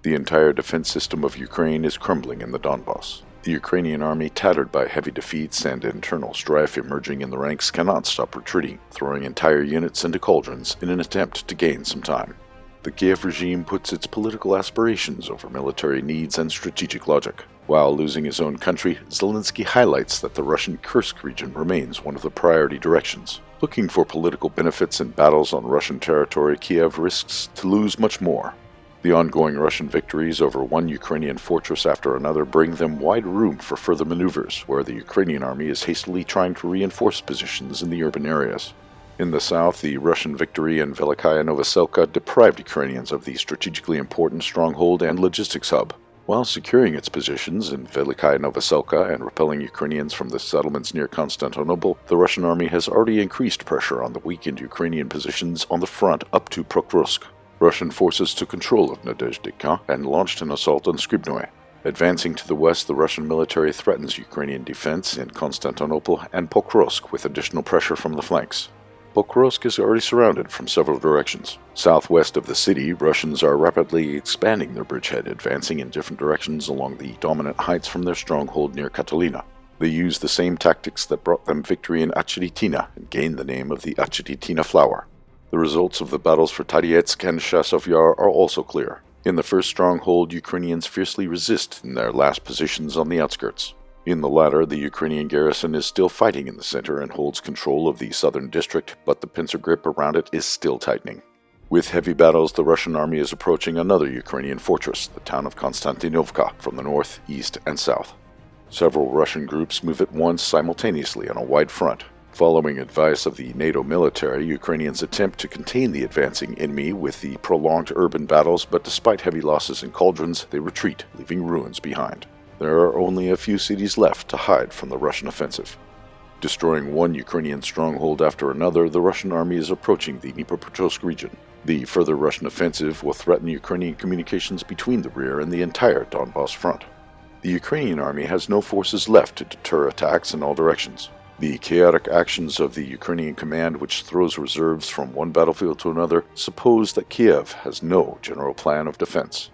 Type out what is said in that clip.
The entire defense system of Ukraine is crumbling in the Donbass. The Ukrainian army, tattered by heavy defeats and internal strife emerging in the ranks, cannot stop retreating, throwing entire units into cauldrons in an attempt to gain some time. The Kiev regime puts its political aspirations over military needs and strategic logic. While losing his own country, Zelensky highlights that the Russian Kursk region remains one of the priority directions. Looking for political benefits in battles on Russian territory, Kiev risks to lose much more. The ongoing Russian victories over one Ukrainian fortress after another bring them wide room for further maneuvers, where the Ukrainian army is hastily trying to reinforce positions in the urban areas. In the south, the Russian victory in Velikaya Novoselka deprived Ukrainians of the strategically important stronghold and logistics hub. While securing its positions in Velikaya Novoselka and repelling Ukrainians from the settlements near Constantinople, the Russian army has already increased pressure on the weakened Ukrainian positions on the front up to Pokrovsk. Russian forces took control of Nadezhdika and launched an assault on Skrybnoe. Advancing to the west, the Russian military threatens Ukrainian defense in Constantinople and Pokrovsk with additional pressure from the flanks. Pokrovsk is already surrounded from several directions. Southwest of the city, Russians are rapidly expanding their bridgehead, advancing in different directions along the dominant heights from their stronghold near Katalina. They use the same tactics that brought them victory in Acheritina and gained the name of the Acheritina flower. The results of the battles for Tarietsk and Chasov Yar are also clear. In the first stronghold, Ukrainians fiercely resist in their last positions on the outskirts. In the latter, the Ukrainian garrison is still fighting in the center and holds control of the southern district, but the pincer grip around it is still tightening. With heavy battles, the Russian army is approaching another Ukrainian fortress, the town of Konstantinovka, from the north, east, and south. Several Russian groups move at once simultaneously on a wide front. Following advice of the NATO military, Ukrainians attempt to contain the advancing enemy with the prolonged urban battles, but despite heavy losses in cauldrons, they retreat, leaving ruins behind. There are only a few cities left to hide from the Russian offensive. Destroying one Ukrainian stronghold after another, the Russian army is approaching the Dnipropetrovsk region. The further Russian offensive will threaten Ukrainian communications between the rear and the entire Donbass front. The Ukrainian army has no forces left to deter attacks in all directions. The chaotic actions of the Ukrainian command, which throws reserves from one battlefield to another, suppose that Kiev has no general plan of defense.